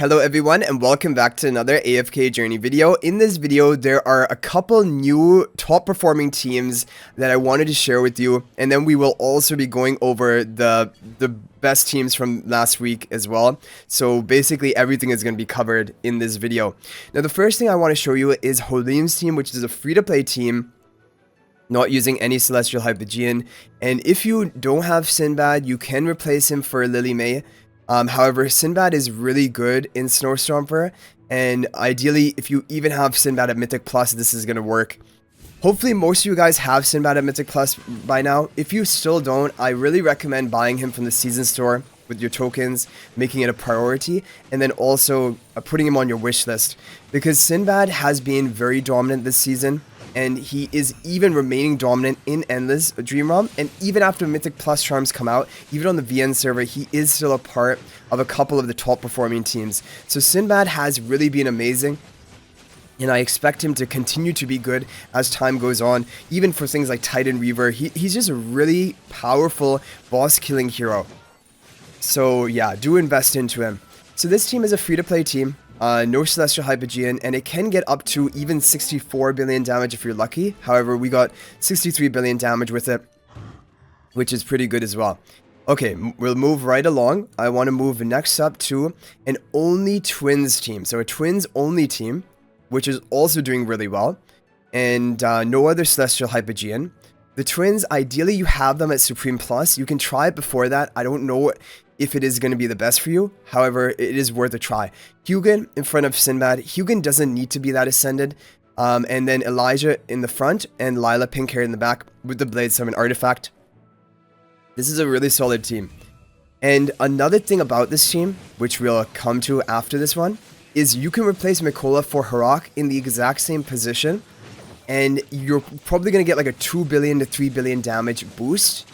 Hello everyone and welcome back to another AFK journey video. In this video there are a couple new top performing teams that I wanted to share with you, and then we will also be going over the best teams from last week as well. So basically everything is going to be covered in this video. Now the first thing I want to show you is Holim's team, which is a free-to-play team, not using any Celestial Hypogean, and if you don't have Sinbad, you can replace him for Lily May. However, Sinbad is really good in Snow Stomper, and ideally, if you even have Sinbad at Mythic Plus, this is going to work. Hopefully, most of you guys have Sinbad at Mythic Plus by now. If you still don't, I really recommend buying him from the Season Store with your tokens, making it a priority, and then also putting him on your wish list. Because Sinbad has been very dominant this season, and he is even remaining dominant in Endless Dream Realm, and even after Mythic Plus charms come out, even on the VN server, he is still a part of a couple of the top performing teams. So Sinbad has really been amazing, and I expect him to continue to be good as time goes on, even for things like Titan Reaver. He's just a really powerful boss killing hero. So yeah, do invest into him. So this team is a free-to-play team. No Celestial Hypogean, and it can get up to even 64 billion damage if you're lucky. However, we got 63 billion damage with it, which is pretty good as well. Okay, we'll move right along. I want to move next up to an only Twins team. So a Twins only team, which is also doing really well, and no other Celestial Hypogean. The Twins, ideally you have them at Supreme Plus. You can try it before that. I don't know if it is going to be the best for you. However, it is worth a try. Hugin in front of Sinbad. Hugin doesn't need to be that ascended. And then Elijah in the front and Lila pink hair in the back with the Blade Summon artifact. This is a really solid team. And another thing about this team, which we'll come to after this one, is you can replace Mikola for Harak in the exact same position. And you're probably going to get like a 2 billion to 3 billion damage boost.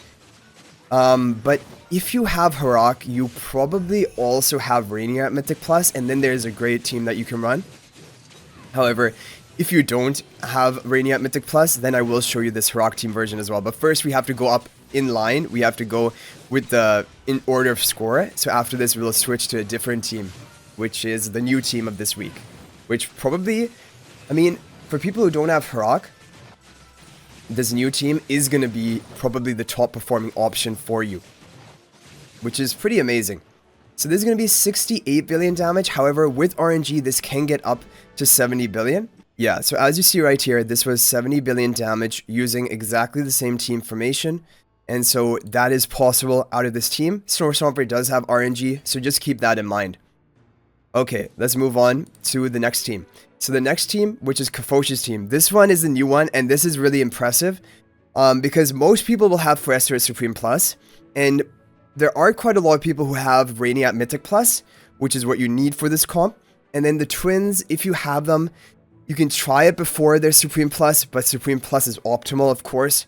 But if you have Harak, you probably also have Rainier at Mythic Plus, and then there's a great team that you can run. However, if you don't have Rainier at Mythic Plus, then I will show you this Harak team version as well. But first, we have to go up in line. We have to go with the in order of score. So after this, we'll switch to a different team, which is the new team of this week. Which probably, I mean, for people who don't have Harak, this new team is going to be probably the top performing option for you, which is pretty amazing. So this is going to be 68 billion damage. However, with RNG, this can get up to 70 billion. Yeah, so as you see right here, this was 70 billion damage using exactly the same team formation. And so that is possible out of this team. Snow Stomper does have RNG, so just keep that in mind. Okay, let's move on to the next team. So the next team, which is Kafoshi's team, this one is the new one, and this is really impressive because most people will have Forester at Supreme Plus, and there are quite a lot of people who have Rainy at Mythic Plus, which is what you need for this comp. And then the Twins, if you have them, you can try it before their Supreme Plus, but Supreme Plus is optimal, of course.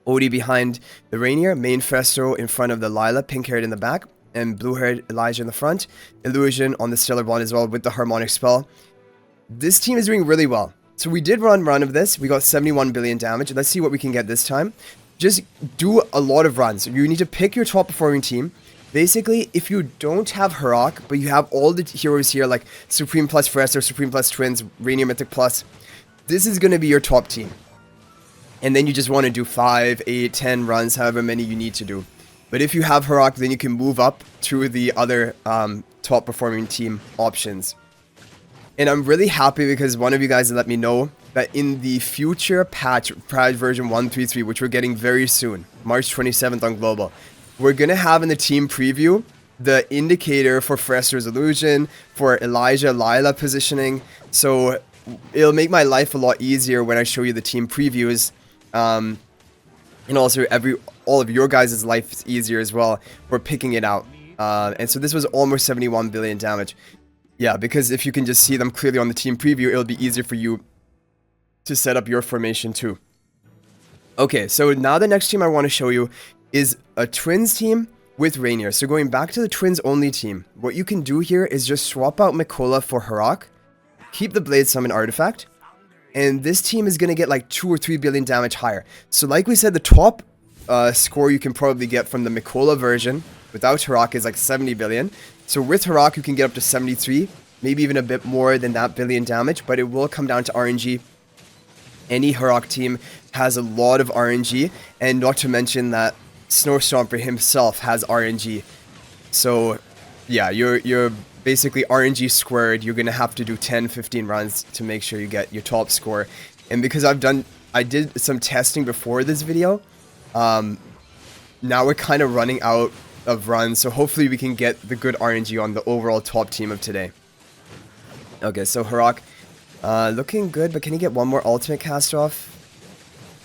Odie behind the Rainier, main Festo in front of the Lila, pink-haired in the back, and blue-haired Elijah in the front. Illusion on the Stellar Bond as well with the Harmonic Spell. This team is doing really well. So we did run of this. We got 71 billion damage. Let's see what we can get this time. Just do a lot of runs. You need to pick your top performing team. Basically, if you don't have Harak, but you have all the heroes here like Supreme Plus Forester, Supreme Plus Twins, Rainier Mythic Plus, this is going to be your top team. And then you just want to do 5, 8, 10 runs, however many you need to do. But if you have Harak, then you can move up to the other top performing team options. And I'm really happy because one of you guys let me know that in the future patch version 133, which we're getting very soon, March 27th on Global, we're going to have in the team preview the indicator for Forester's Illusion, for Elijah, Lila positioning. So it'll make my life a lot easier when I show you the team previews. And also all of your guys' life is easier as well for picking it out. And so this was almost 71 billion damage. Yeah, because if you can just see them clearly on the team preview, it'll be easier for you to set up your formation too. Okay, so now the next team I want to show you is a Twins team with Rainier. So going back to the Twins only team, what you can do here is just swap out Mikola for Harak, keep the Blade Summon artifact, and this team is going to get like 2 or 3 billion damage higher. So like we said, the top score you can probably get from the Mikola version without Harak is like 70 billion. So with Harak, you can get up to 73, maybe even a bit more than that billion damage, but it will come down to RNG. Any Harak team has a lot of RNG, and not to mention that Stomper himself has RNG. So yeah, you're basically RNG squared. You're gonna have to do 10-15 runs to make sure you get your top score. And because I did some testing before this video, now we're kind of running out of runs, so hopefully we can get the good RNG on the overall top team of today. Okay, so Harak, looking good, but can he get one more ultimate cast off?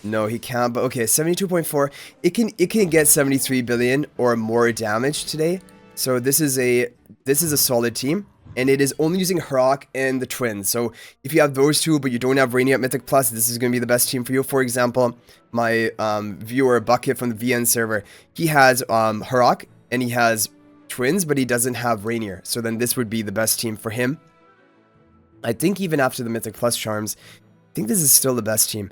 No, he can't, but okay, 72.4. It can get 73 billion or more damage today. So this is a solid team, and it is only using Harak and the twins. So if you have those two, but you don't have Rainier at Mythic Plus, this is going to be the best team for you. For example, my viewer Bucket from the VN server, he has Harak and he has twins, but he doesn't have Rainier. So then this would be the best team for him. I think even after the Mythic Plus charms, I think this is still the best team.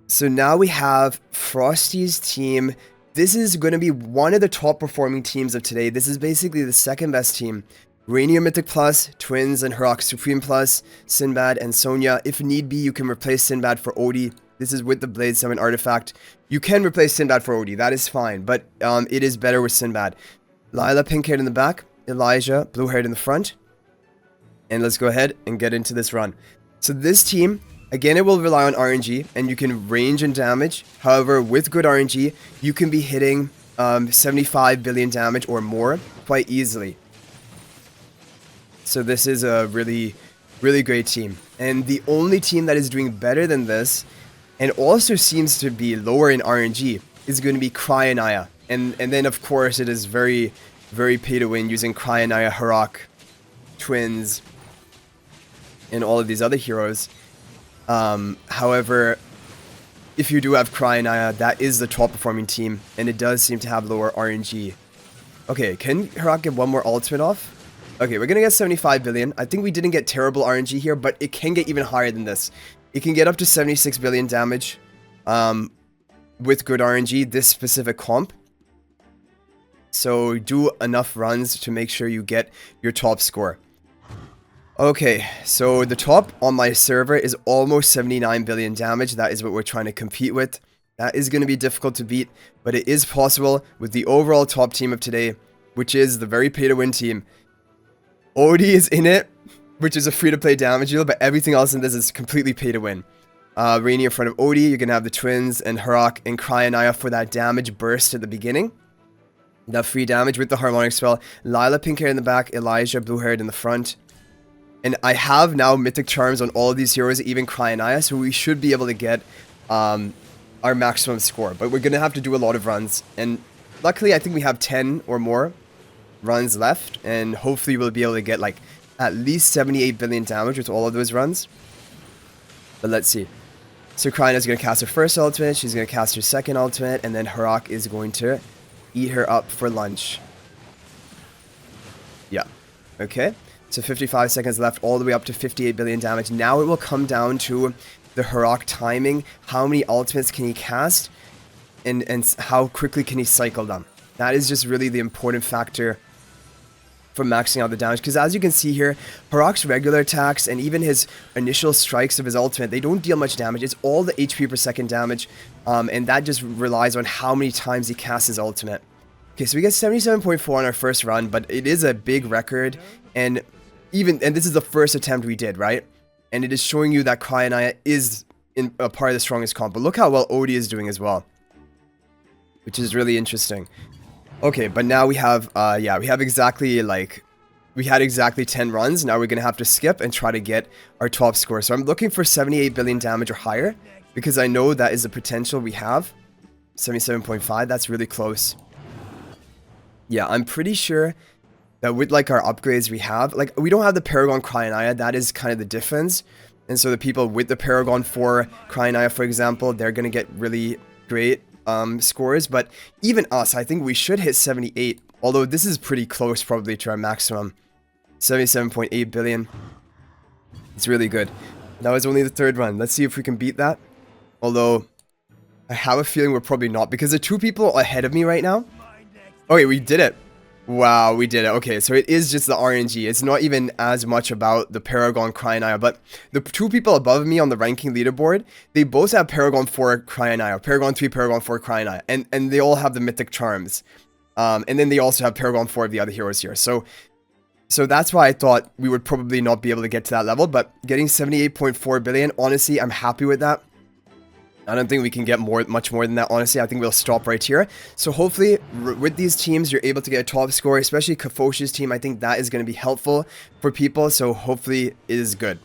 So now we have Frosty's team. This is going to be one of the top performing teams of today. This is basically the second best team. Rainier Mythic Plus, Twins and Harak Supreme Plus, Sinbad and Sonya. If need be, you can replace Sinbad for Odie. This is with the Blade Summon artifact. You can replace Sinbad for Odie, that is fine, but it is better with Sinbad. Lila, pink-haired in the back. Elijah, blue-haired in the front. And let's go ahead and get into this run. So this team, again, it will rely on RNG, and you can range and damage. However, with good RNG, you can be hitting 75 billion damage or more quite easily. So this is a really, really great team. And the only team that is doing better than this, and also seems to be lower in RNG, is going to be Cryonia. And then, of course, it is very, very pay to win using Cryonia, Harak, Twins, and all of these other heroes. However, if you do have Cryonia, that is the top performing team, and it does seem to have lower RNG. Okay, can Harak get one more ultimate off? Okay, we're gonna get 75 billion. I think we didn't get terrible RNG here, but it can get even higher than this. It can get up to 76 billion damage with good RNG, this specific comp. So do enough runs to make sure you get your top score. Okay, so the top on my server is almost 79 billion damage. That is what we're trying to compete with. That is going to be difficult to beat, but it is possible with the overall top team of today, which is the very pay-to-win team. Odie is in it, which is a free-to-play damage deal, but everything else in this is completely pay-to-win. Rainy in front of Odie, you're going to have the Twins and Harak and Cryonia for that damage burst at the beginning. That free damage with the Harmonic Spell. Lila, pink hair in the back, Elijah, blue-haired in the front. And I have now Mythic Charms on all of these heroes, even Cryonia, so we should be able to get our maximum score. But we're going to have to do a lot of runs. And luckily, I think we have 10 or more runs left. And hopefully, we'll be able to get like at least 78 billion damage with all of those runs. But let's see. So Cryonia is going to cast her first ultimate. She's going to cast her second ultimate. And then Harak is going to eat her up for lunch. Yeah. Okay. So 55 seconds left, all the way up to 58 billion damage. Now it will come down to the Harak timing. How many ultimates can he cast? And how quickly can he cycle them? That is just really the important factor for maxing out the damage. Because as you can see here, Harak's regular attacks and even his initial strikes of his ultimate, they don't deal much damage. It's all the HP per second damage. And that just relies on how many times he casts his ultimate. Okay, so we get 77.4 on our first run, but it is a big record. And this is the first attempt we did, right? And it is showing you that Cryonia is in a part of the strongest comp. But look how well Odie is doing as well, which is really interesting. Okay, but now we have, yeah, we have exactly, like, we had exactly 10 runs. Now we're going to have to skip and try to get our top score. So I'm looking for 78 billion damage or higher, because I know that is the potential we have. 77.5, that's really close. Yeah, I'm pretty sure that with like our upgrades we have, like we don't have the Paragon Cryonia, that is kind of the difference. And so the people with the Paragon 4 Cryonia, for example, they're going to get really great scores. But even us, I think we should hit 78, although this is pretty close probably to our maximum. 77.8 billion. It's really good. That was only the third run. Let's see if we can beat that. Although, I have a feeling we're probably not, because the two people ahead of me right now. Okay, we did it. Wow, we did it. Okay, so it is just the RNG. It's not even as much about the Paragon Cryonaya, but the two people above me on the ranking leaderboard, they both have Paragon 4 Cryonaya, Paragon 3, Paragon 4 Cryonaya, and they all have the mythic charms. And then they also have Paragon 4 of the other heroes here. So that's why I thought we would probably not be able to get to that level, but getting 78.4 billion, honestly, I'm happy with that. I don't think we can get much more than that, honestly. I think we'll stop right here. So hopefully, with these teams, you're able to get a top score, especially Kafoshi's team. I think that is going to be helpful for people, so hopefully it is good.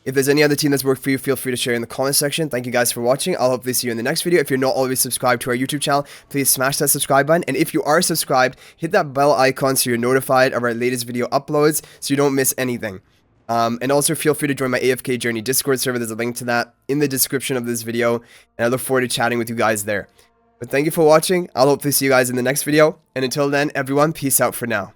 If there's any other team that's worked for you, feel free to share in the comment section. Thank you guys for watching. I'll hopefully see you in the next video. If you're not already subscribed to our YouTube channel, please smash that subscribe button. And if you are subscribed, hit that bell icon so you're notified of our latest video uploads so you don't miss anything. And also feel free to join my AFK Journey Discord server. There's a link to that in the description of this video. And I look forward to chatting with you guys there. But thank you for watching. I'll hopefully see you guys in the next video. And until then, everyone, peace out for now.